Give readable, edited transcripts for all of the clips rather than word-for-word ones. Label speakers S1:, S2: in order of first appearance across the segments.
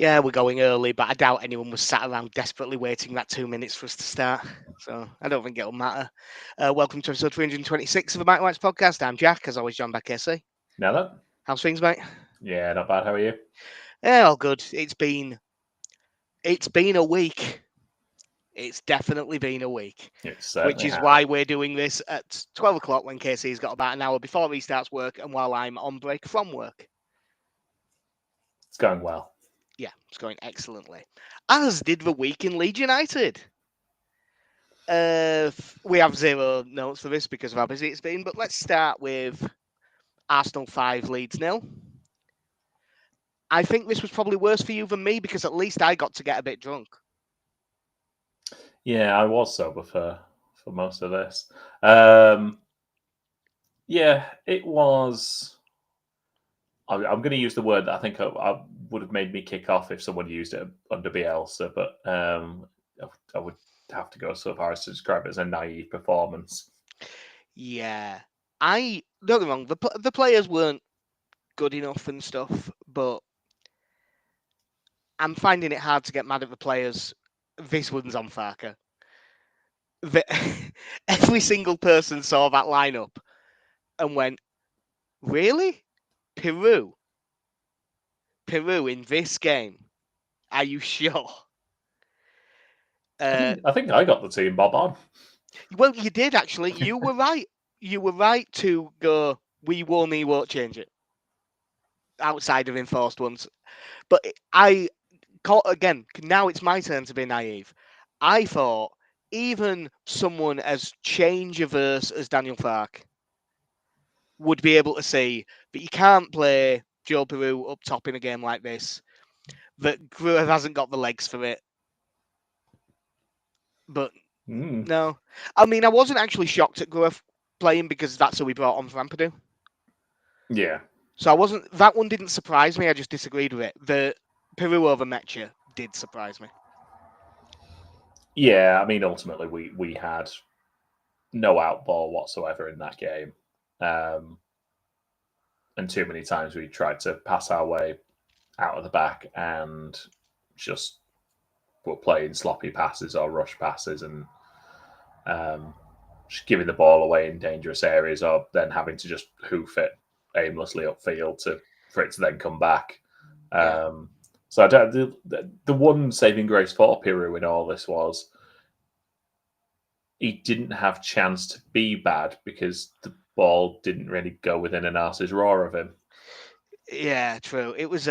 S1: Yeah, we're going early, but I doubt anyone was sat around desperately waiting that 2 minutes for us to start. So I don't think it'll matter. Welcome to episode 326 of the Mike White's podcast. I'm Jack, as always, joined by KC.
S2: Now that?
S1: How's things, mate?
S2: Yeah, not bad. How are you?
S1: Yeah, all good. It's been a week. It's definitely been a week.
S2: It
S1: Which
S2: certainly
S1: is
S2: has.
S1: why we're doing this at 12 o'clock when KC's got about an hour before he starts work and while I'm on break from work.
S2: It's going well.
S1: Yeah, it's going excellently. As did the week in Leeds United. We have zero notes for this because of how busy it's been, but let's start with Arsenal 5, Leeds 0. I think this was probably worse for you than me because at least I got to get a bit drunk.
S2: Yeah, I was sober for most of this. Yeah, it was. I'm going to use the word that I think I would have made me kick off if someone used it under Bielsa, but I would have to go so far as to describe it as a naive performance.
S1: Yeah, don't get me wrong, the players weren't good enough and stuff, but I'm finding it hard to get mad at the players. This one's on Farker. Every single person saw that lineup and went, really? Peru in this game? Are you sure?
S2: I think I got the team bob on.
S1: Well, you did actually. You were right. You were right to go, we won't change it. Outside of enforced ones. But again, now it's my turn to be naive. I thought even someone as change-averse as Daniel Farke would be able to see that you can't play Joe Peru up top in a game like this, that Gruev hasn't got the legs for it. But no. I mean, I wasn't actually shocked at Gruev playing because that's who we brought on for Ampadu.
S2: Yeah.
S1: So that one didn't surprise me, I just disagreed with it. The Peru over Mecha did surprise me.
S2: Yeah, I mean, ultimately, we had no outball whatsoever in that game. And too many times we tried to pass our way out of the back and just were playing sloppy passes or rush passes and just giving the ball away in dangerous areas or then having to just hoof it aimlessly upfield for it to then come back. So the one saving grace for Peru in all this was he didn't have chance to be bad because the ball didn't really go within an arse's roar of him.
S1: Yeah, true. It was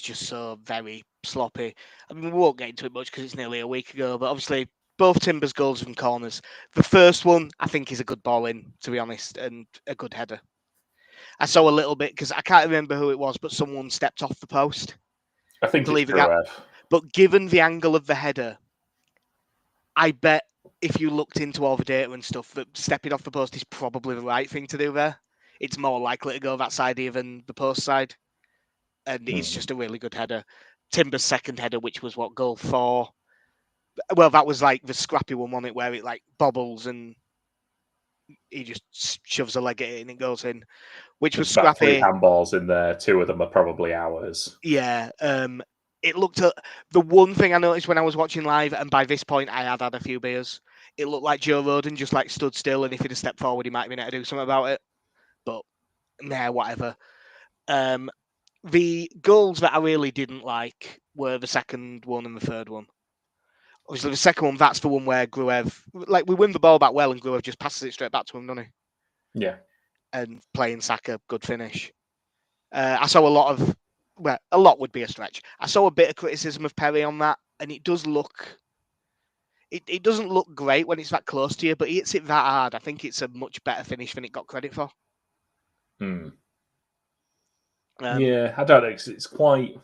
S1: just so very sloppy. I mean, we won't get into it much because it's nearly a week ago, but obviously both Timber's goals from corners. The first one, I think, is a good ball in, to be honest, and a good header. I saw a little bit because I can't remember who it was, but someone stepped off the post.
S2: I think it's Gruev.
S1: But given the angle of the header, I bet if you looked into all the data and stuff, that stepping off the post is probably the right thing to do there. It's more likely to go that side even the post side. And it's just a really good header. Timber's second header, which was what, goal 4? Well, that was like the scrappy one, wasn't it, where it like bobbles and he just shoves a leg at it and it goes in, which was
S2: about
S1: scrappy.
S2: 3 handballs in there. 2 of them are probably ours.
S1: Yeah. It looked at the one thing I noticed when I was watching live, and by this point I had a few beers. It looked like Joe Roden just like stood still, and if he'd have stepped forward, he might have been able to do something about it. But nah, whatever. The goals that I really didn't like were the second one and the third one. Obviously, the second one, that's the one where Gruev, like, we win the ball back well, and Gruev just passes it straight back to him, doesn't he?
S2: Yeah.
S1: And playing Saka, good finish. I saw a lot would be a stretch. I saw a bit of criticism of Perry on that, and it does look. It doesn't look great when it's that close to you, but he hits it that hard. I think it's a much better finish than it got credit for.
S2: Yeah, I don't know. It's quite.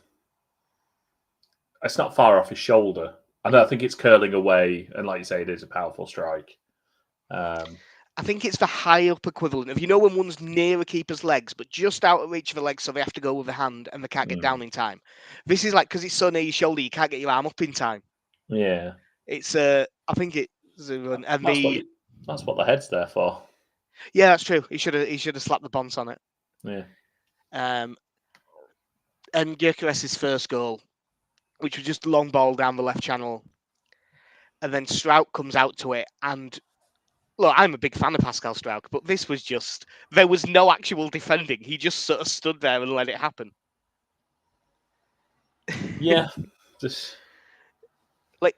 S2: It's not far off his shoulder. I don't think it's curling away, and like you say, it is a powerful strike.
S1: I think it's the high up equivalent of, when one's near a keeper's legs, but just out of reach of the legs, so they have to go with a hand and they can't get down in time. This is like, because it's so near your shoulder, you can't get your arm up in time.
S2: Yeah.
S1: It's I think it's
S2: that's what the head's there for.
S1: Yeah, that's true. He should have slapped the bonds on it.
S2: Yeah.
S1: And Gyökeres's first goal, which was just a long ball down the left channel. And then Strauch comes out to it. And look, I'm a big fan of Pascal Strauch, but this was just, there was no actual defending. He just sort of stood there and let it happen.
S2: Yeah. Just...
S1: Like,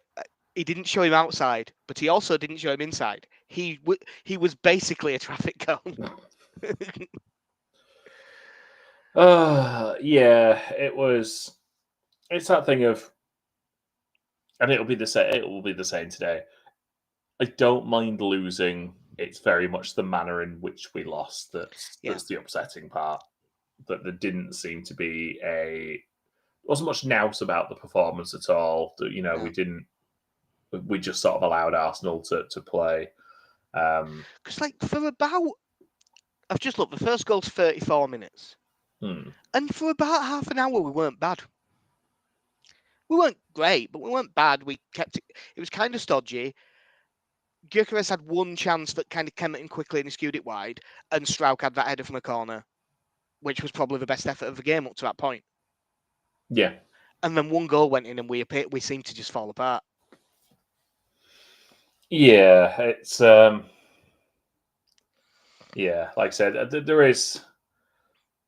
S1: he didn't show him outside, but he also didn't show him inside. He was basically a traffic cone.
S2: Yeah, it was. It's that thing of, and it'll be the same. It will be the same today. I don't mind losing. It's very much the manner in which we lost that's the upsetting part. That there didn't seem to be wasn't much nous about the performance at all. That we didn't. We just sort of allowed Arsenal to play.
S1: Because for about, I've just looked. The first goal's 34 minutes, and for about half an hour we weren't bad. We weren't great, but we weren't bad. We kept it. It was kind of stodgy. Gyökeres had one chance that kind of came in quickly and he skewed it wide, and Strauch had that header from a corner, which was probably the best effort of the game up to that point.
S2: Yeah.
S1: And then one goal went in, and we seemed to just fall apart.
S2: Yeah, it's yeah, like I said, there is,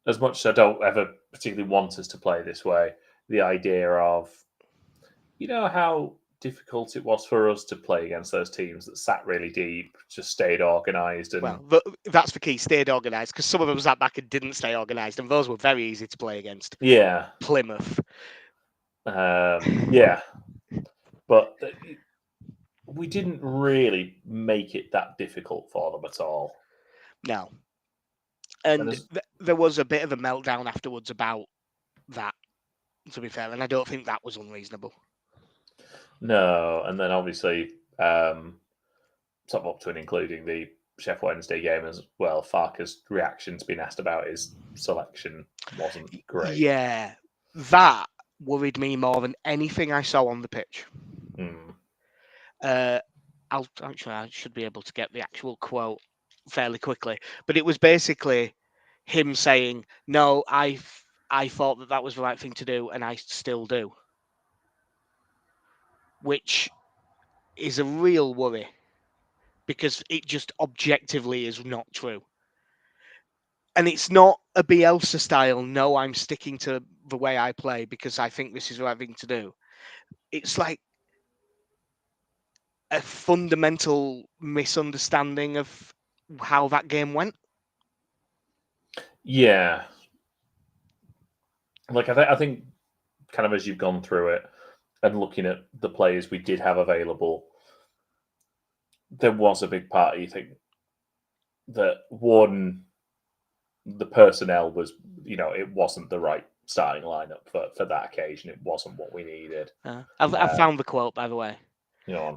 S2: as much as I don't ever particularly want us to play this way, the idea of, how difficult it was for us to play against those teams that sat really deep, just stayed organised. And
S1: well, that's the key, stayed organised, because some of them sat back and didn't stay organised, and those were very easy to play against.
S2: Yeah.
S1: Plymouth.
S2: Yeah. But we didn't really make it that difficult for them at all.
S1: No. And there was a bit of a meltdown afterwards about that, to be fair, and I don't think that was unreasonable.
S2: No, and then obviously, sort of up to and including the Sheffield Wednesday game as well, Farke's reaction's been asked about his selection wasn't great.
S1: Yeah, that worried me more than anything I saw on the pitch. I should be able to get the actual quote fairly quickly, but it was basically him saying, "No, I thought that was the right thing to do, and I still do," which is a real worry because it just objectively is not true. And it's not a Bielsa style, no, I'm sticking to the way I play because I think this is the right thing to do. It's like a fundamental misunderstanding of how that game went.
S2: Yeah. Like, I think kind of as you've gone through it and looking at the players we did have available, there was a big part, you think, that one, the personnel was, it wasn't the right starting lineup for that occasion. It wasn't what we needed.
S1: I've found the quote, by the way.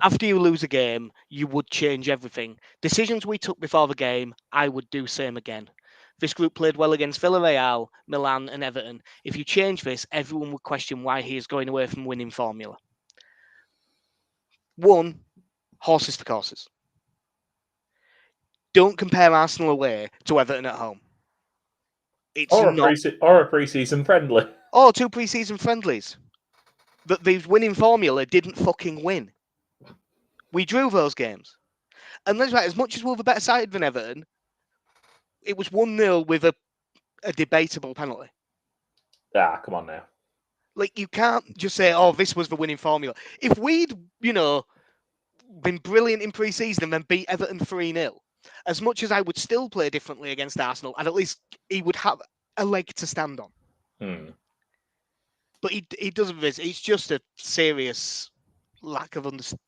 S1: After you lose a game, you would change everything. Decisions we took before the game, I would do same again. This group played well against Villarreal, Milan and Everton. If you change this, everyone would question why he is going away from winning formula. One, horses for courses. Don't compare Arsenal away to Everton at home. It's
S2: or a pre-season friendly.
S1: Or 2 pre-season friendlies. But the winning formula didn't fucking win. We drew those games. And that's right, as much as we're the better side than Everton, it was 1-0 with a debatable penalty.
S2: Come on now.
S1: Like, you can't just say, oh, this was the winning formula. If we'd, been brilliant in pre-season and then beat Everton 3-0, as much as I would still play differently against Arsenal, and at least he would have a leg to stand on. But he doesn't this. It's just a serious lack of understanding.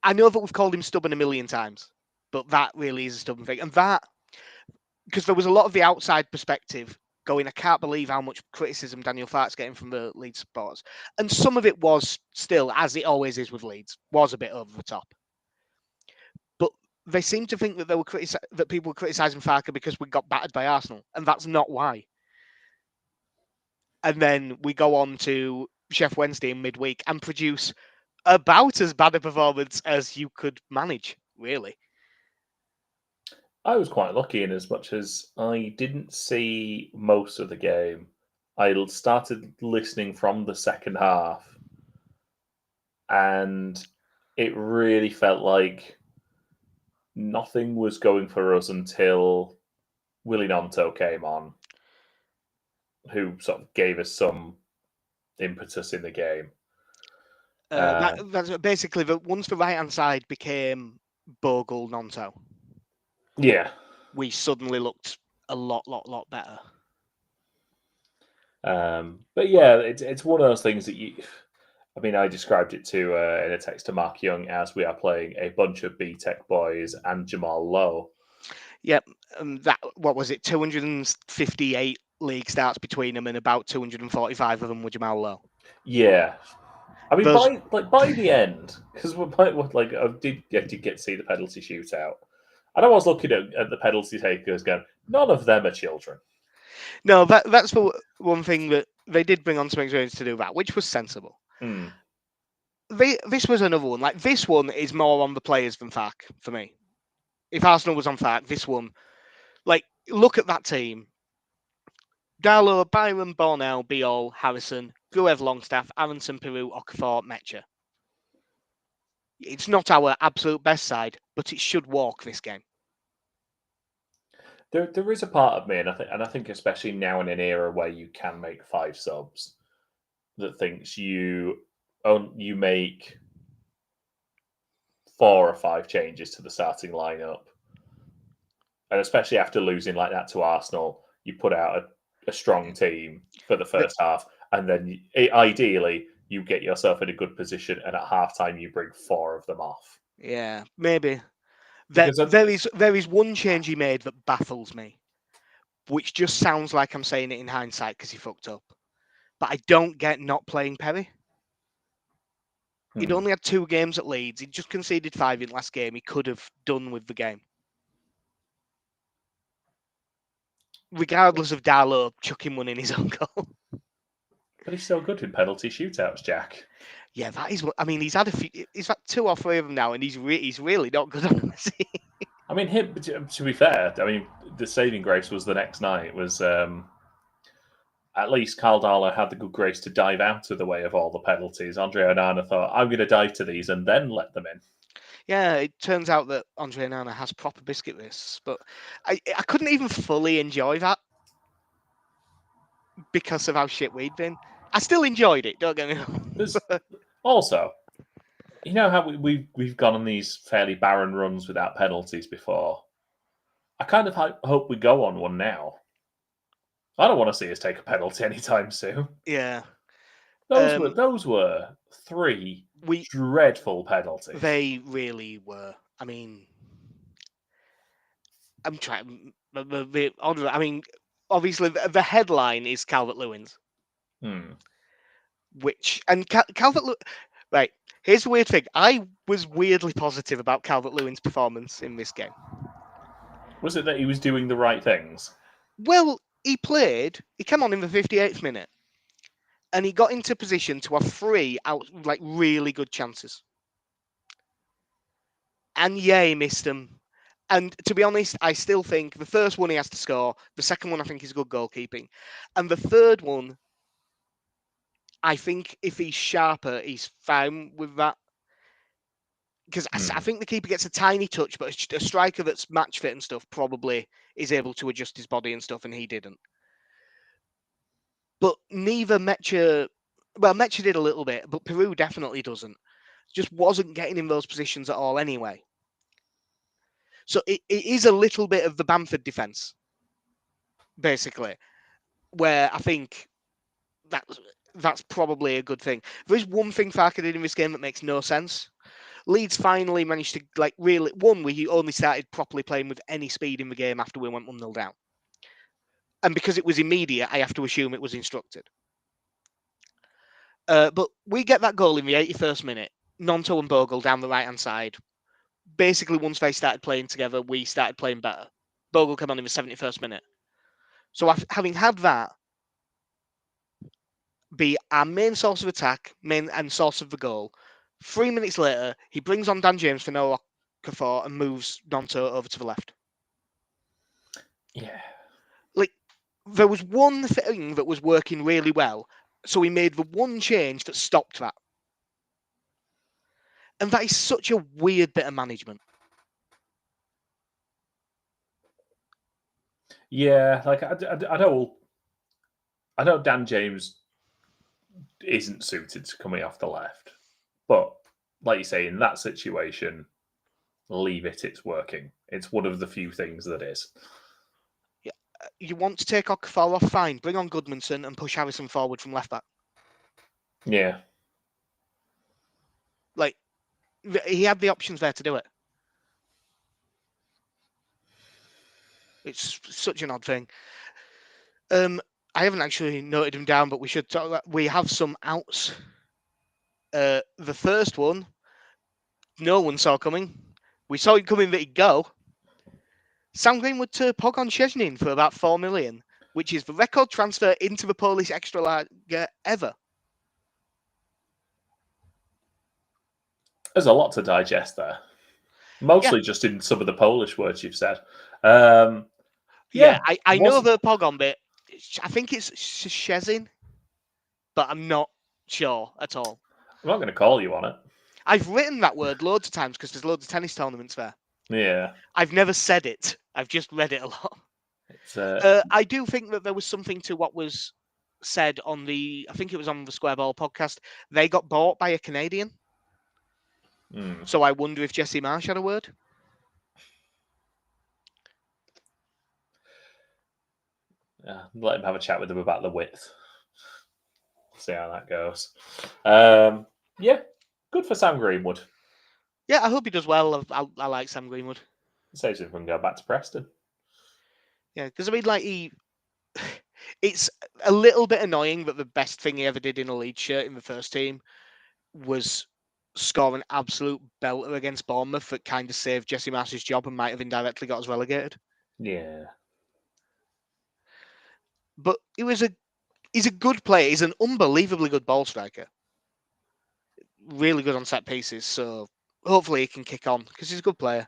S1: I know that we've called him stubborn a million times, but that really is a stubborn thing. And that, because there was a lot of the outside perspective going, I can't believe how much criticism Daniel Farke's getting from the Leeds supporters. And some of it was still, as it always is with Leeds, was a bit over the top. But they seem to think that that people were criticising Farke because we got battered by Arsenal, and that's not why. And then we go on to Sheffield Wednesday in midweek and produce about as bad a performance as you could manage, really.
S2: I was quite lucky in as much as I didn't see most of the game I started listening from the second half, and it really felt like nothing was going for us until Buananotte came on, who sort of gave us some impetus in the game.
S1: That's basically once the right hand side became Bogle Nonto,
S2: Yeah.
S1: we suddenly looked a lot better.
S2: But yeah, it's one of those things that you. I mean, I described it to in a text to Mark Young as we are playing a bunch of B-Tech boys and Jamal Lowe.
S1: Yep, that what was it? 258 league starts between them, and about 245 of them were Jamal Lowe.
S2: Yeah, I mean,
S1: Those-
S2: by the end, because like I did get to see the penalty shootout, and I was looking at the penalty takers, going, none of them are children.
S1: No, that's the one thing that they did bring on some experience to do that, which was sensible.
S2: Hmm.
S1: This was another one. Like this one is more on the players than Fark for me. If Arsenal was on Fark, this one, like look at that team: Darlow, Byron, Bornell, Biol, Harrison, Gruev, Longstaff, Aronson, Peru, Okafor, Metcher. It's not our absolute best side, but it should walk this game.
S2: There is a part of me, and I think especially now in an era where you can make 5 subs, that thinks you make 4 or 5 changes to the starting lineup, and especially after losing like that to Arsenal, you put out a strong team for the first half, and then ideally you get yourself in a good position, and at halftime you bring 4 of them off.
S1: Yeah, maybe.
S2: Because
S1: There is one change he made that baffles me, which just sounds like I'm saying it in hindsight because he fucked up. But I don't get not playing Perry. He'd only had 2 games at Leeds. He'd just conceded 5 in last game. He could have done with the game. Regardless of Darlow chucking one in his own goal.
S2: But he's so good in penalty shootouts, Jack.
S1: Yeah, that is what I mean. He's had he's had 2 or 3 of them now, and he's really not good on them.
S2: I mean, to be fair, I mean, the saving grace was the next night was at least Carl Darlow had the good grace to dive out of the way of all the penalties. Andre Onana thought, I'm going to dive to these and then let them in.
S1: Yeah, it turns out that Andre Onana has proper biscuit wrists, but I couldn't even fully enjoy that because of how shit we'd been. I still enjoyed it, don't get me wrong.
S2: There's also, you know how we've gone on these fairly barren runs without penalties before? I kind of hope we go on one now. I don't want to see us take a penalty anytime soon.
S1: Yeah.
S2: Those were 3 dreadful penalties.
S1: They really were. I mean, I'm trying. I mean, obviously the headline is Calvert-Lewin's, which and Calvert-Lewin. Right. Here's the weird thing. I was weirdly positive about Calvert-Lewin's performance in this game.
S2: Was it that he was doing the right things?
S1: Well, he came on in the 58th minute, and he got into position to have 3 really good chances. And yeah, he missed them. And to be honest, I still think the first one he has to score. The second one I think is good goalkeeping. And the third one, I think if he's sharper, he's fine with that. Because I think the keeper gets a tiny touch, but a striker that's match fit and stuff probably is able to adjust his body and stuff, and he didn't. But neither Metcher, well, Metcher did a little bit, but Peru definitely doesn't. Just wasn't getting in those positions at all anyway. So it is a little bit of the Bamford defence, basically, where I think that's probably a good thing. There is one thing Farke did in this game that makes no sense. Leeds finally managed to we only started properly playing with any speed in the game after we went 1-0 down. And because it was immediate, I have to assume it was instructed. But we get that goal in the 81st minute. Nonto and Bogle down the right-hand side. Basically, once they started playing together, we started playing better. Bogle came on in the 71st minute. So having had that be our main source of attack, main and source of the goal, 3 minutes later, he brings on Dan James for no Okafor and moves Nonto over to the left.
S2: Yeah.
S1: Like, there was one thing that was working really well, so he made the one change that stopped that. And that is such a weird bit of management.
S2: Yeah, like I know Dan James isn't suited to coming off the left, but like you say, in that situation, leave it. It's working. It's one of the few things that is.
S1: Yeah. You want to take Okafor off, fine. Bring on Goodmanson and push Harrison forward from left back.
S2: Yeah.
S1: Like, he had the options there to do it. It's such an odd thing. I haven't actually noted them down, but we should talk about. We have some outs. The first one, no one saw coming. We saw it coming that he'd go. Sam Greenwood to Pogon Szczesny for about 4 million, which is the record transfer into the Polish Ekstraklaga ever.
S2: There's a lot to digest there. Mostly just in some of the Polish words you've said.
S1: Yeah, I know the Pogon bit. I think it's Szczesny, but I'm not sure at all.
S2: I'm not going to call you on it.
S1: I've written that word loads of times because there's loads of tennis tournaments there.
S2: Yeah.
S1: I've never said it. I've just read it a lot. I do think that there was something to what was said on I think it was on the Square Ball podcast. They got bought by a Canadian. So I wonder if Jesse Marsh had a word.
S2: Yeah, let him have a chat with them about the width. See how that goes. Yeah, good for Sam Greenwood.
S1: Yeah, I hope he does well. I like Sam Greenwood.
S2: Saves him from going back to Preston.
S1: Yeah, because I mean, like it's a little bit annoying that the best thing he ever did in a Leeds shirt in the first team was score an absolute belter against Bournemouth that kind of saved Jesse Marsh's job and might have indirectly got us relegated.
S2: Yeah.
S1: But he's a good player. He's an unbelievably good ball striker. Really good on set pieces. So hopefully he can kick on because he's a good player.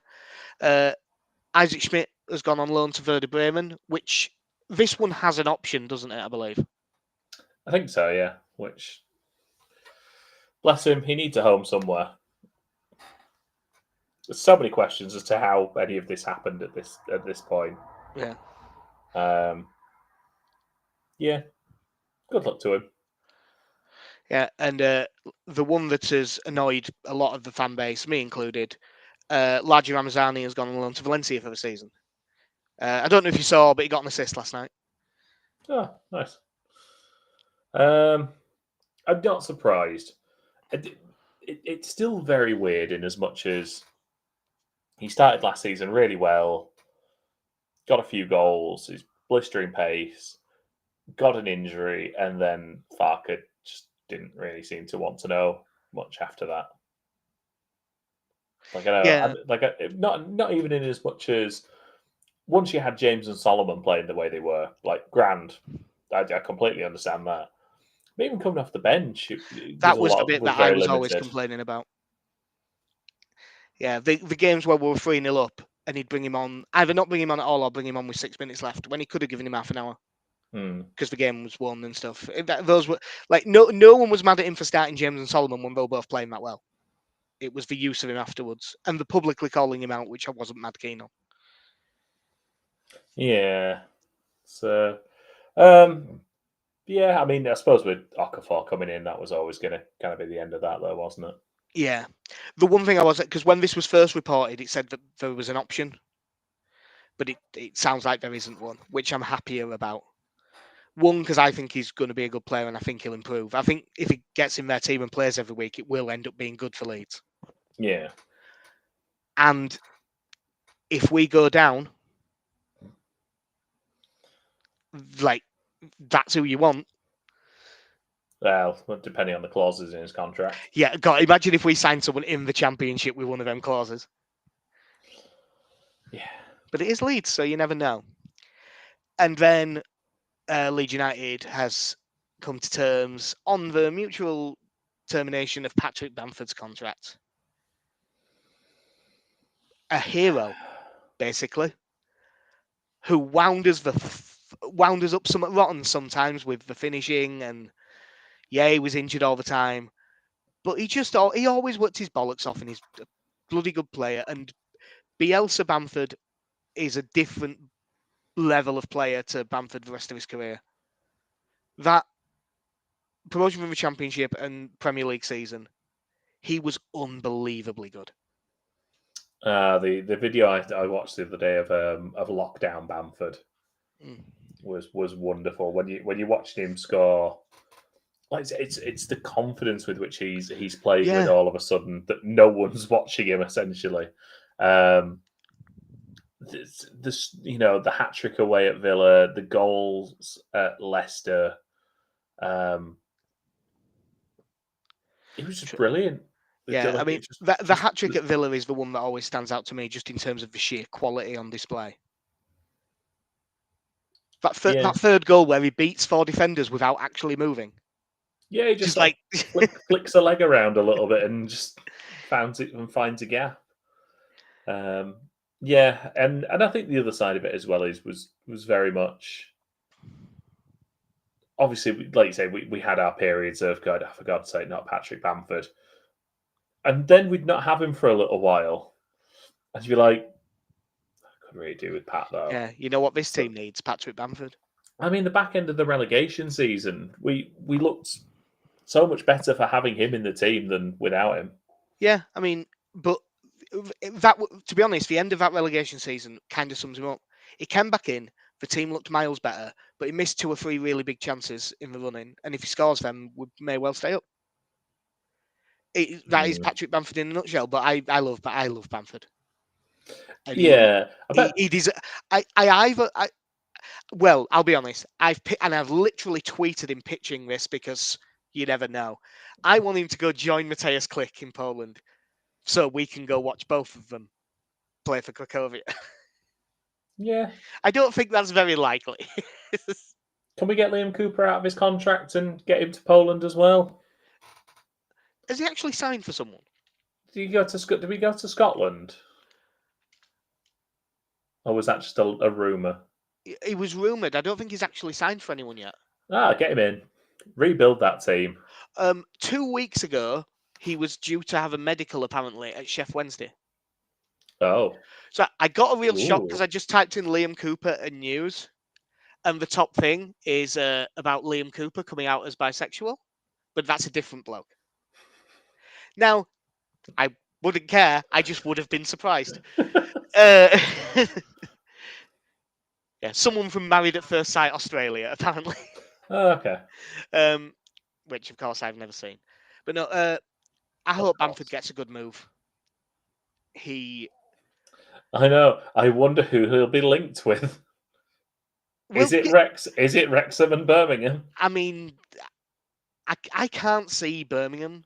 S1: Isaac Schmidt has gone on loan to Werder Bremen, which this one has an option, doesn't it, I believe?
S2: I think so, yeah. Which, bless him, he needs a home somewhere. There's so many questions as to how any of this happened at this point.
S1: Yeah.
S2: Yeah. Good luck to him.
S1: Yeah, and the one that has annoyed a lot of the fan base, me included, Laji Ramazani has gone on loan to Valencia for the season. I don't know if you saw, but he got an assist last night.
S2: Oh, nice. I'm not surprised. It's still very weird in as much as he started last season really well, got a few goals, he's blistering pace, got an injury, and then Farker just didn't really seem to want to know much after that. Like I know, not even in as much as once you had James and Solomon playing the way they were, like grand. I completely understand that. But even coming off the bench,
S1: that was the bit that I was always complaining about. Yeah, the games where we were 3-0 up and he'd bring him on, either not bring him on at all or bring him on with 6 minutes left when he could have given him half an hour because the game was won and stuff. Those were like no one was mad at him for starting James and Solomon when they were both playing that well. It was the use of him afterwards and the publicly calling him out, which I wasn't mad keen on.
S2: Yeah. So, yeah, I mean, I suppose with Okafor coming in, that was always going to kind of be the end of that, though, wasn't it?
S1: Yeah. The one thing I was, because when this was first reported, it said that there was an option, but it sounds like there isn't one, which I'm happier about. One, because I think he's going to be a good player and I think he'll improve. I think if he gets in their team and plays every week, it will end up being good for Leeds.
S2: Yeah.
S1: And if we go down, like, that's who you want.
S2: Well, depending on the clauses in his contract.
S1: Yeah, God, imagine if we signed someone in the Championship with one of them clauses.
S2: Yeah.
S1: But it is Leeds, so you never know. And then Leeds United has come to terms on the mutual termination of Patrick Bamford's contract. A hero, basically, who wound us the wound us up somewhat rotten sometimes with the finishing, and yeah, he was injured all the time. But he always worked his bollocks off, and he's a bloody good player. And Bielsa Bamford is a different level of player to Bamford the rest of his career. That promotion from the Championship and Premier League season, he was unbelievably good.
S2: The video I watched the other day of lockdown Bamford was wonderful. When you watched him score, like it's the confidence with which he's played with all of a sudden that no one's watching him essentially. The hat trick away at Villa, the goals at Leicester. It was just brilliant.
S1: Yeah, I mean, the hat trick at Villa is the one that always stands out to me, just in terms of the sheer quality on display. That third goal where he beats 4 defenders without actually moving.
S2: Yeah, he just like flicks a leg around a little bit and just finds a gap. Yeah, and I think the other side of it as well was very much. Obviously, like you say, we had our periods of God, for God's sake, not Patrick Bamford, and then we'd not have him for a little while, and you'd be like, I couldn't really do with Pat though.
S1: Yeah, you know what this team needs? Patrick Bamford.
S2: I mean, the back end of the relegation season, we looked so much better for having him in the team than without him.
S1: Yeah, I mean, but that, to be honest, the end of that relegation season kind of sums him up. He came back in, the team looked miles better, but he missed 2 or 3 really big chances in the running, and if he scores them, we may well stay up. That is Patrick Bamford in a nutshell. But I love Bamford. And well, I'll be honest. I've literally tweeted him pitching this because you never know. I want him to go join Mateusz Klich in Poland, so we can go watch both of them play for Cracovia.
S2: Yeah,
S1: I don't think that's very likely.
S2: Can we get Liam Cooper out of his contract and get him to Poland as well?
S1: Has he actually signed for someone?
S2: Did we go to Scotland? Or was that just a rumour?
S1: It was rumoured. I don't think he's actually signed for anyone yet.
S2: Get him in. Rebuild that team.
S1: 2 weeks ago, he was due to have a medical, apparently, at Sheffield Wednesday.
S2: Oh.
S1: So I got a real shock because I just typed in Liam Cooper and news. And the top thing is about Liam Cooper coming out as bisexual. But that's a different bloke. Now, I wouldn't care. I just would have been surprised. Yeah, someone from Married at First Sight Australia, apparently.
S2: Oh, okay.
S1: Which, of course, I've never seen. But no, I hope Bamford gets a good move.
S2: I know. I wonder who he'll be linked with. Well, is it Rex? Is it Wrexham and Birmingham?
S1: I mean, I can't see Birmingham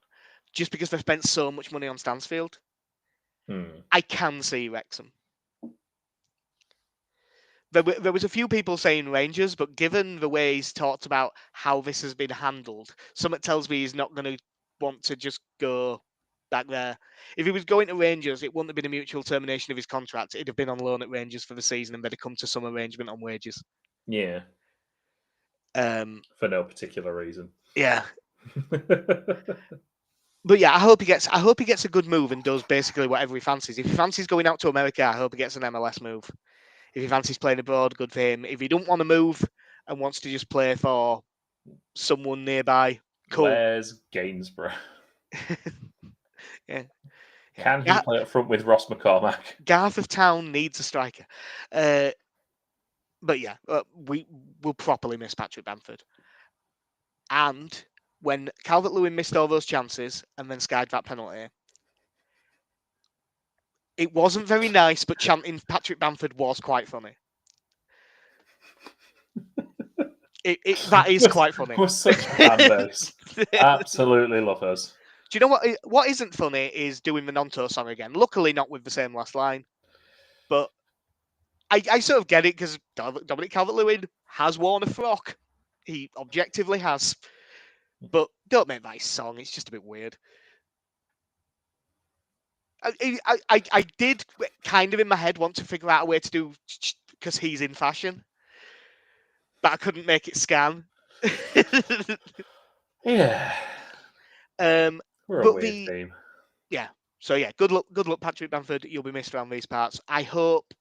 S1: just because they've spent so much money on Stansfield. I can see Wrexham. There was a few people saying Rangers, but given the way he's talked about how this has been handled, something tells me he's not going to want to just go back there. If he was going to Rangers, it wouldn't have been a mutual termination of his contract. It'd have been on loan at Rangers for the season and they'd have come to some arrangement on wages.
S2: Yeah. For no particular reason.
S1: Yeah. But yeah, I hope he gets a good move and does basically whatever he fancies. If he fancies going out to America, I hope he gets an MLS move. If he fancies playing abroad, good for him. If he don't want to move and wants to just play for someone nearby, cool.
S2: Where's Gainsborough?
S1: Yeah.
S2: Can he play up front with Ross McCormack?
S1: Garth of Town needs a striker. But yeah, we will properly miss Patrick Bamford. And when Calvert-Lewin missed all those chances and then skied that penalty, it wasn't very nice, but chanting Patrick Bamford was quite funny. That is quite funny.
S2: We're such fan base. Absolutely love us.
S1: Do you know what isn't funny is doing the Nanto song again. Luckily not with the same last line. But I sort of get it because Dominic Calvert-Lewin has worn a frock. He objectively has. But don't make that his song. It's just a bit weird. I did kind of in my head want to figure out a way to do because he's in fashion. but I couldn't make it scan.
S2: Yeah.
S1: um,
S2: We're a
S1: but
S2: weird team.
S1: yeah. So yeah, good luck, Patrick Bamford. You'll be missed around these parts. I hope.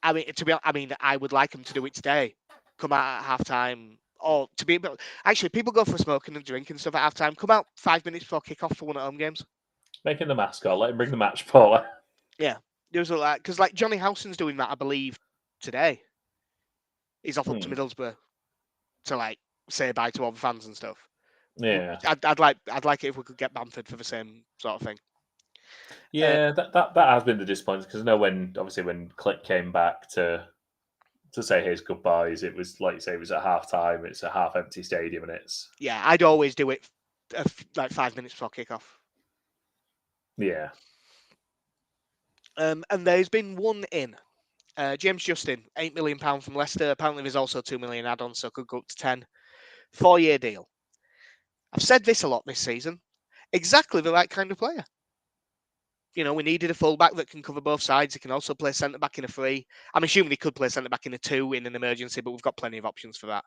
S1: I mean, I would like him to do it today. Come out at half time, or to be actually, people go for smoking and drinking stuff at half time. Come out 5 minutes before kick off for one at home games.
S2: Making the mascot. Let him bring the match ball.
S1: Yeah, there's a lot because like Johnny Howson's doing that, I believe, today. He's off up to Middlesbrough to like say bye to all the fans and stuff.
S2: Yeah.
S1: I'd like it if we could get Bamford for the same sort of thing.
S2: Yeah, that has been the disappointment because I know when Click came back to say his goodbyes, it was like you say, it was at half time. It's a half empty stadium, and it's
S1: I'd always do it like 5 minutes before kick off.
S2: Yeah.
S1: And there's been one in. James Justin, £8 million from Leicester. Apparently, there's also 2 million add-ons, so could go up to 10. 4-year deal. I've said this a lot this season. Exactly the right kind of player. You know, we needed a fullback that can cover both sides. He can also play centre back in a 3. I'm assuming he could play centre back in a 2 in an emergency, but we've got plenty of options for that.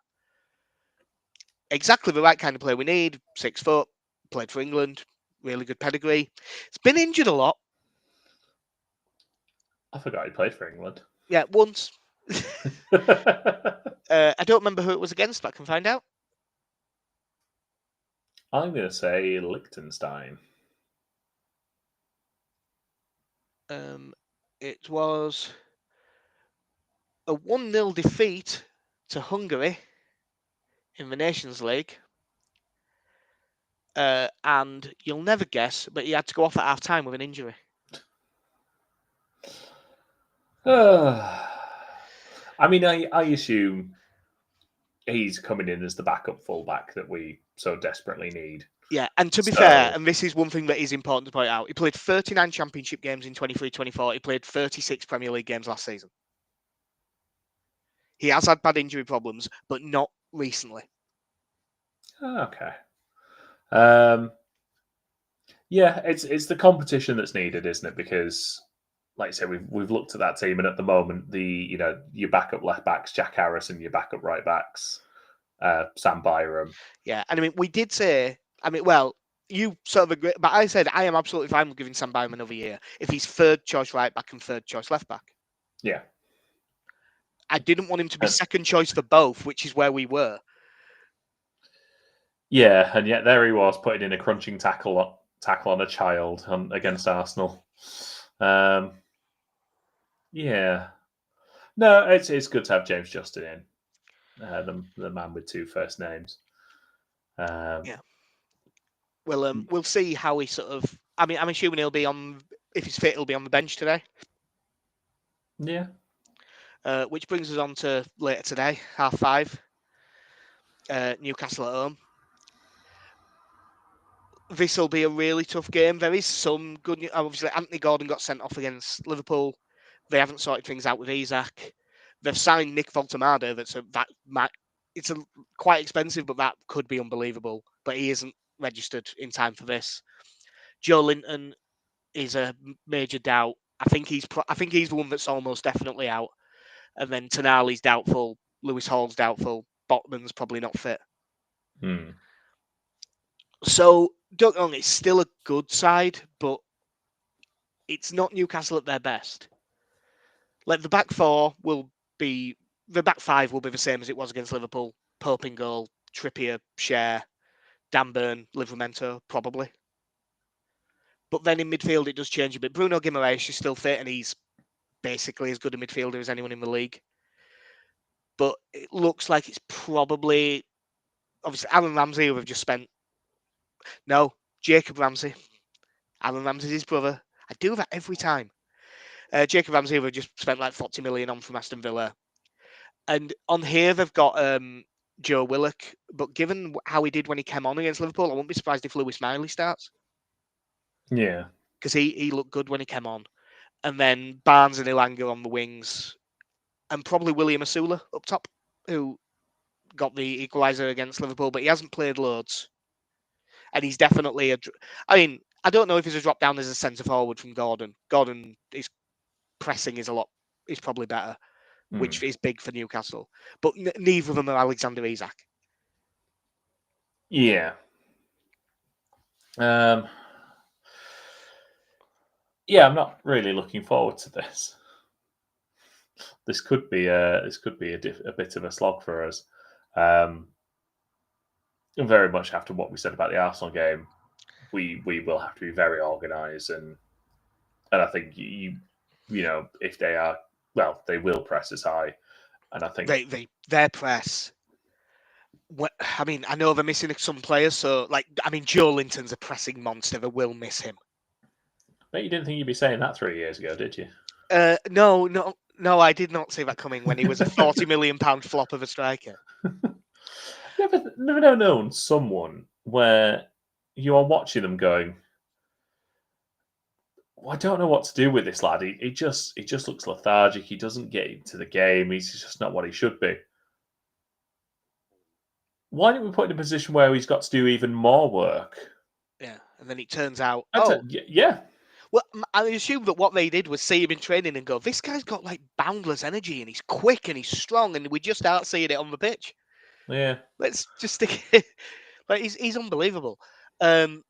S1: Exactly the right kind of player we need. 6 foot, played for England, really good pedigree. He's been injured a lot.
S2: I forgot he played for England.
S1: Yeah, once. I don't remember who it was against, but I can find out.
S2: I'm going to say Liechtenstein.
S1: It was a 1-0 defeat to Hungary in the Nations League. And you'll never guess, but he had to go off at half time with an injury.
S2: I mean, I assume he's coming in as the backup fullback that we so desperately need.
S1: Yeah, and to be fair, and this is one thing that is important to point out, he played 39 championship games in 23-24. He played 36 Premier League games last season. He has had bad injury problems, but not recently.
S2: Okay. Yeah, it's the competition that's needed, isn't it? Because, like I say, we've looked at that team, and at the moment, your backup left backs, Jack Harris, and your backup right backs, Sam Byram.
S1: Yeah, and I mean, we did say, you sort of agree, but I said I am absolutely fine with giving Sam Byram another year if he's third choice right back and third choice left back.
S2: Yeah.
S1: I didn't want him to be second choice for both, which is where we were.
S2: Yeah, and yet there he was putting in a crunching tackle on a child against Arsenal. Yeah. No, it's good to have James Justin in, the man with 2 first names.
S1: Yeah. Well, we'll see how he sort of. I mean, I'm assuming he'll be on. If he's fit, he'll be on the bench today.
S2: Yeah.
S1: Which brings us on to later today, 5:30. Newcastle at home. This will be a really tough game. There is some good news. Obviously, Anthony Gordon got sent off against Liverpool. They haven't sorted things out with Isak. They've signed Nick Voltemada. It's quite expensive, but that could be unbelievable. But he isn't registered in time for this. Joe Linton is a major doubt. I think he's the one that's almost definitely out. And then Tonali's doubtful. Lewis Hall's doubtful. Botman's probably not fit. So, don't get me wrong, it's still a good side, but it's not Newcastle at their best. Like the back five will be the same as it was against Liverpool. Pope in goal, Trippier, Schär, Dan Burn, Livramento, probably. But then in midfield, it does change a bit. Bruno Guimaraes is still fit, and he's basically as good a midfielder as anyone in the league. But it looks like it's probably, obviously, Aaron Ramsey, who have just spent. No, Jacob Ramsey. Aaron Ramsey's his brother. I do that every time. Jacob Ramsey, who have just spent like 40 million on from Aston Villa. And on here, they've got Joe Willock. But given how he did when he came on against Liverpool, I won't be surprised if Lewis Miley starts.
S2: Yeah.
S1: Because he looked good when he came on. And then Barnes and Ilanga on the wings. And probably William Asula up top, who got the equaliser against Liverpool, but he hasn't played loads. And he's definitely I don't know if he's a drop down as a centre forward from Gordon. Gordon, his pressing is probably better. which is big for Newcastle. But neither of them are Alexander Isak.
S2: Yeah. Yeah, I'm not really looking forward to this. This could be a bit of a slog for us. Very much after what we said about the Arsenal game, we will have to be very organised, and I think if they are, well, they will press us high, and I think
S1: their press. I mean, I know they're missing some players, so Joe Linton's a pressing monster. They will miss him.
S2: But you didn't think you'd be saying that 3 years ago, did you?
S1: No, I did not see that coming when he was a £40 million flop of a striker.
S2: Never known someone where you are watching them going, well, I don't know what to do with this lad. He just looks lethargic. He doesn't get into the game. He's just not what he should be. Why didn't we put him in a position where he's got to do even more work?
S1: Yeah, and then it turns out,
S2: yeah.
S1: Well, I assume that what they did was see him in training and go, this guy's got like boundless energy and he's quick and he's strong, and we just aren't seeing it on the pitch.
S2: Yeah.
S1: Let's just stick it. Like he's unbelievable. Tanaka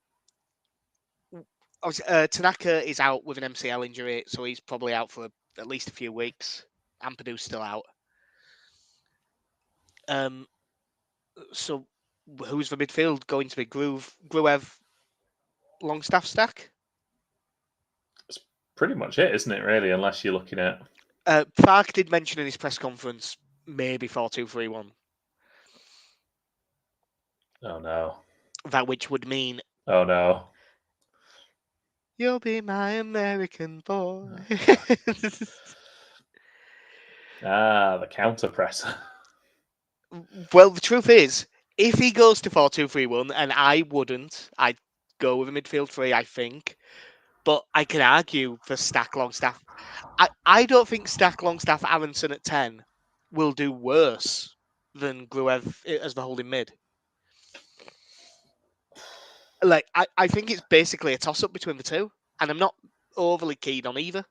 S1: is out with an MCL injury, so he's probably out for at least a few weeks. Ampadu's still out. So who's the midfield going to be? Gruev, Longstaff stack?
S2: That's pretty much it, isn't it, really, unless you're looking at...
S1: Farke did mention in his press conference maybe 4-2-3-1.
S2: Oh, no.
S1: That which would mean...
S2: Oh, no.
S1: You'll be my American boy.
S2: The counter presser.
S1: Well, the truth is, if he goes to 4-2-3-1, and I wouldn't, I'd go with a midfield three, I think. But I can argue for Stack, Longstaff. I don't think Stack, Longstaff, Aronson at 10 will do worse than Gruev as the holding mid. I think it's basically a toss-up between the two, and I'm not overly keen on either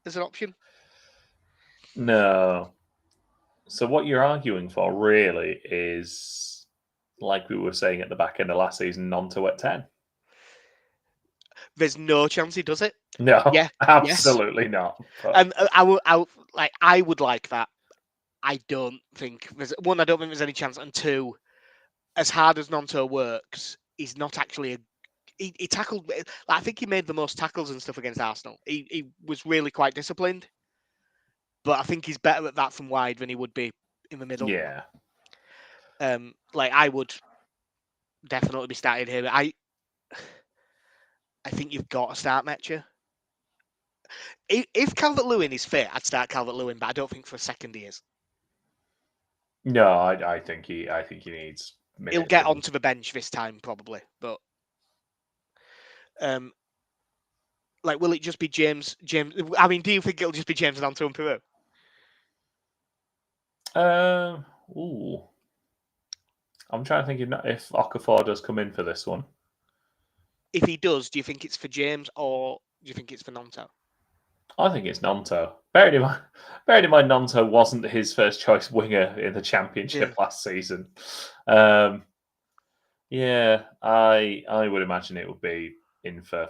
S1: as an option.
S2: No. So what you're arguing for, really, is, like we were saying at the back end of last season, Nonto at 10.
S1: There's no chance he does it.
S2: No,
S1: yeah,
S2: absolutely not.
S1: But... I would like that. I don't think there's any chance, and two, as hard as Nonto works, he's not actually he tackled. I think he made the most tackles and stuff against Arsenal. He was really quite disciplined, but I think he's better at that from wide than he would be in the middle.
S2: Yeah.
S1: I would definitely be starting here. I think you've got to start Metcher. If Calvert-Lewin is fit, I'd start Calvert-Lewin, but I don't think for a second he is.
S2: No, I think he needs minutes.
S1: He'll get onto the bench this time probably, but will it just be James? I mean, do you think it'll just be James and Anto and Peru?
S2: I'm trying to think if Okafor does come in for this one.
S1: If he does, do you think it's for James or do you think it's for Nonto?
S2: I think it's Nonto. Bearing in mind, Nonto wasn't his first choice winger in the Championship last season. Yeah, I would imagine it would be in for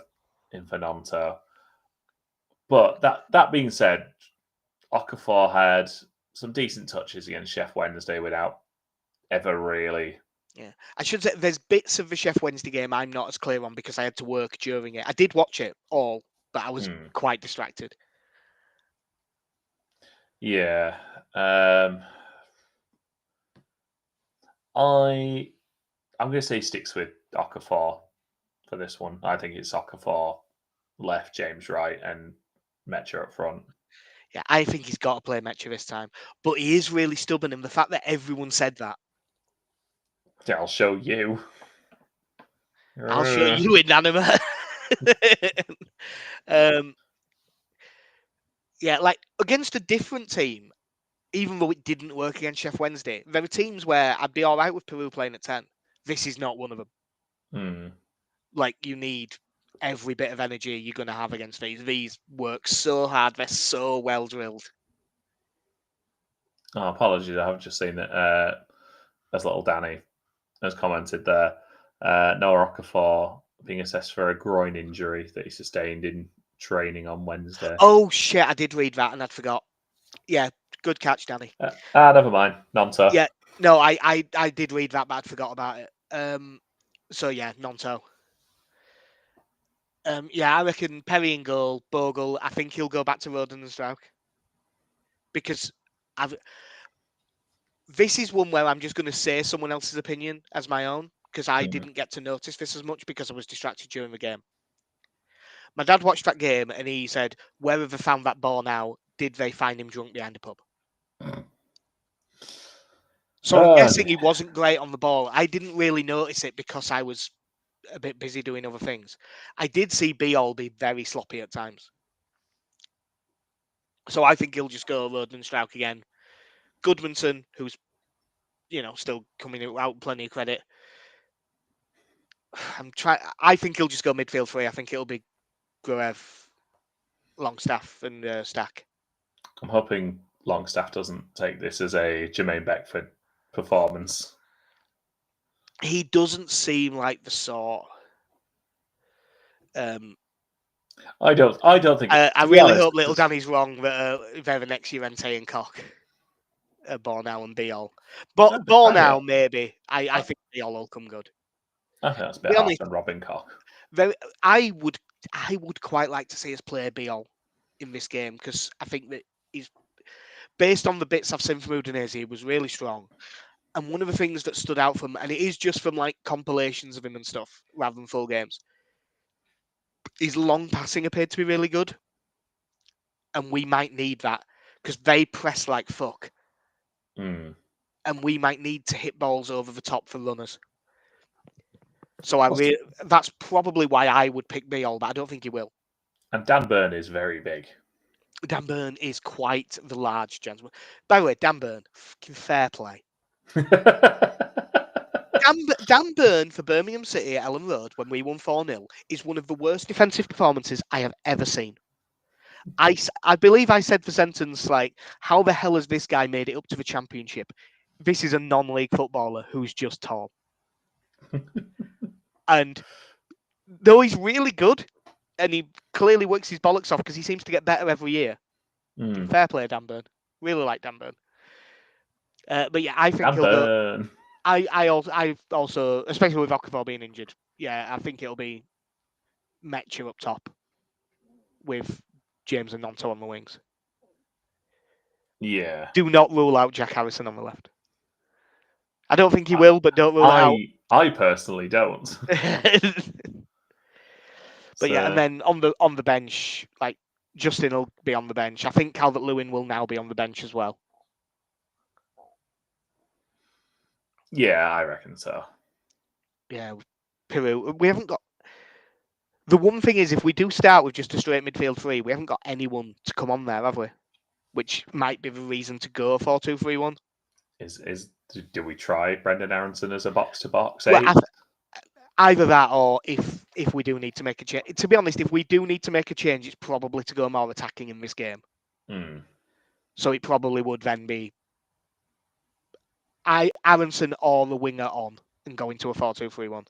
S2: Nonto. But that being said, Okafor had some decent touches against Sheffield Wednesday without ever really...
S1: Yeah, I should say there's bits of the Sheffield Wednesday game I'm not as clear on because I had to work during it. I did watch it all, but I was quite distracted.
S2: Yeah. I'm going to say he sticks with Okafor for this one. I think it's Okafor left, James right, and Metcher up front.
S1: Yeah, I think he's got to play Metcher this time. But he is really stubborn, and the fact that everyone said that.
S2: Yeah, I'll show you.
S1: I'll show you inanimate. Yeah, against a different team, even though it didn't work against Sheffield Wednesday, there are teams where I'd be all right with Peru playing at 10. This is not one of them. You need every bit of energy you're going to have against these. These work so hard. They're so well drilled.
S2: Oh, apologies, I have just seen that as little Danny has commented there. Noah Okafor being assessed for a groin injury that he sustained in training on Wednesday.
S1: Oh shit! I did read that and I'd forgot. Yeah, good catch, Danny.
S2: Never mind. Nonto.
S1: Yeah, no, I did read that, but I'd forgot about it. So yeah, Nonto. Yeah, I reckon Perry in goal, Bogle. I think he'll go back to Roden and Strauch because this is one where I'm just going to say someone else's opinion as my own because I didn't get to notice this as much because I was distracted during the game. My dad watched that game and he said, "Wherever they found that ball now, did they find him drunk behind a pub?" So I'm guessing he wasn't great on the ball. I didn't really notice it because I was a bit busy doing other things. I did see Beal be very sloppy at times. So I think he'll just go Roden and Strauch again. Goodmanson, who's still coming out plenty of credit. I think he'll just go midfield three. I think it'll be Gruev, Longstaff, and Stack.
S2: I'm hoping Longstaff doesn't take this as a Jermaine Beckford performance.
S1: He doesn't seem like the sort.
S2: I don't think.
S1: I really hope Little Danny's wrong that they're the next Llorente and Koch, Bornau and Beal. But Bornau maybe. I think Beal will come good.
S2: I think that's better than Robin Koch.
S1: I would quite like to see us play Beal in this game because I think that he's based on the bits I've seen from Udinese, he was really strong. And one of the things that stood out from, and it is just from like compilations of him and stuff rather than full games, his long passing appeared to be really good. And we might need that because they press like fuck. And we might need to hit balls over the top for runners. So that's probably why I would pick Beal, but I don't think he will.
S2: And Dan Burn is very big.
S1: Dan Burn is quite the large gentleman. By the way, Dan Burn, fucking fair play. Dan Burn for Birmingham City at Ellen Road when we won 4-0 is one of the worst defensive performances I have ever seen. I believe I said the sentence like, how the hell has this guy made it up to the championship? This is a non-league footballer who's just tall. And though he's really good, and he clearly works his bollocks off because he seems to get better every year. Fair play, Dan Burn. Really like Dan Burn. But yeah, I think he'll go. I also, especially with Okafor being injured, yeah, I think it'll be Metcha up top with James and Nonto on the wings.
S2: Yeah.
S1: Do not rule out Jack Harrison on the left. I don't think he will, but don't rule it out.
S2: I personally don't.
S1: But yeah, and then on the bench, like Justin will be on the bench. I think Calvert-Lewin will now be on the bench as well.
S2: Yeah, I reckon so.
S1: Yeah, Peru. We haven't got. The one thing is, if we do start with just a straight midfield three, we haven't got anyone to come on there, have we? Which might be the reason to go 4-2-3-1.
S2: Do we try Brendan Aronson as a box-to-box?
S1: Well, either that, or if we do need to make a change. To be honest, if we do need to make a change, it's probably to go more attacking in this game. So it probably would then be Aronson or the winger on and go into a 4-2-3-1.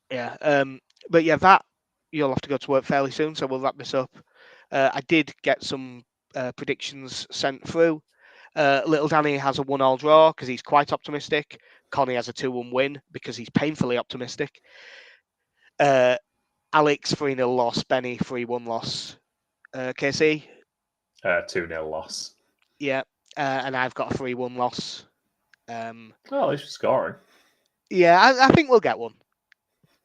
S1: Yeah. But yeah, that you'll have to go to work fairly soon, so we'll wrap this up. I did get some predictions sent through. Little Danny has a 1-1 draw because he's quite optimistic. Connie has a 2-1 win because he's painfully optimistic. Alex 3-0 loss. Benny 3-1 loss. KC
S2: 2-0 loss.
S1: Yeah, and I've got a 3-1 loss.
S2: At least you're scoring.
S1: Yeah, I think we'll get one.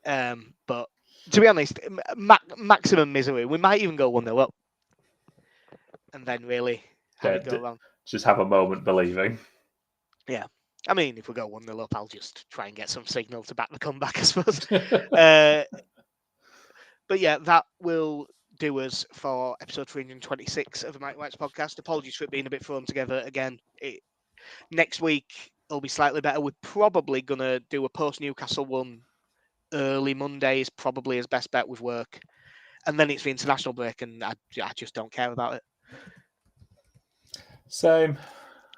S1: But to be honest, maximum misery. We might even go 1-0 up, and then really have it go wrong.
S2: Just have a moment believing.
S1: Yeah. I mean, if we go 1-0 up, I'll just try and get some signal to back the comeback, I suppose. But yeah, that will do us for episode 326 of the Mike White's podcast. Apologies for it being a bit thrown together again. Next week, it'll be slightly better. We're probably going to do a post-Newcastle one early Monday is probably his best bet with work. And then it's the international break, and I just don't care about it.
S2: Same.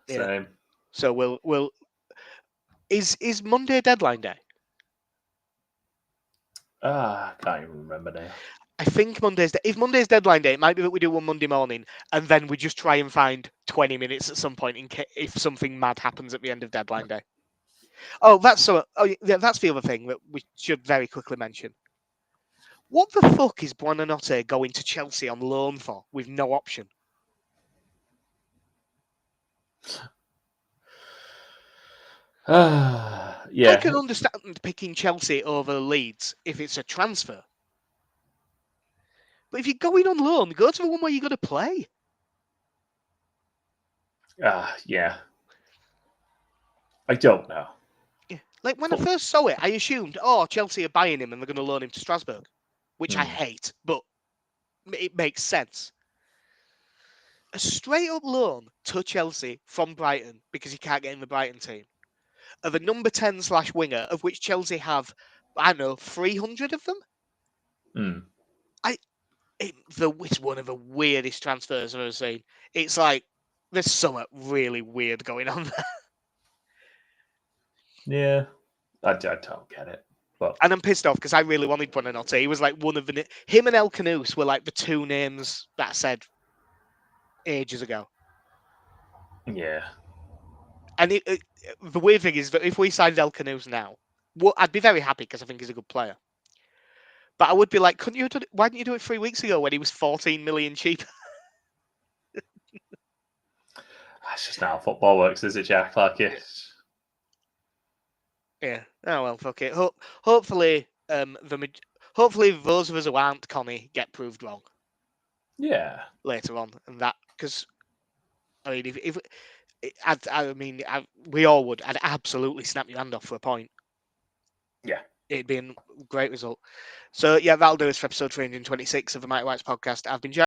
S1: Yeah.
S2: Same.
S1: So we'll is Monday deadline day?
S2: I can't even remember now.
S1: I think if Monday's deadline day, it might be that we do one Monday morning and then we just try and find 20 minutes at some point if something mad happens at the end of deadline day. Oh, that's that's the other thing that we should very quickly mention. What the fuck is Buananotte going to Chelsea on loan for with no option?
S2: Yeah.
S1: I can understand picking Chelsea over Leeds if it's a transfer. But if you're going on loan, go to the one where you're going to play.
S2: Yeah. I don't know.
S1: Yeah. Like when I first saw it, I assumed, Chelsea are buying him and they're going to loan him to Strasbourg, which I hate, but it makes sense. A straight up loan to Chelsea from Brighton because he can't get in the Brighton team of a number 10/winger, of which Chelsea have, I don't know, 300 of them. It's one of the weirdest transfers I've ever seen. It's like there's something really weird going on there.
S2: Yeah, I don't get it. But
S1: And I'm pissed off because I really wanted Buananotte. He was like one of him and El Canouse were like the two names that I said ages ago.
S2: yeah.
S1: And the weird thing is that if we signed El Canouse now, I'd be very happy because I think he's a good player. But I would be like, why didn't you do it 3 weeks ago when he was 14 million cheaper?
S2: That's just not how football works, is it, Jack? Like it.
S1: Yeah. Oh well, fuck it. Hopefully, hopefully those of us who aren't Connie get proved wrong.
S2: Yeah.
S1: Later on, and that because I mean, we all would. I'd absolutely snap your hand off for a point.
S2: Yeah.
S1: It'd be a great result. So yeah, that'll do us for episode 326 of the Mighty Whites podcast. I've been Jack.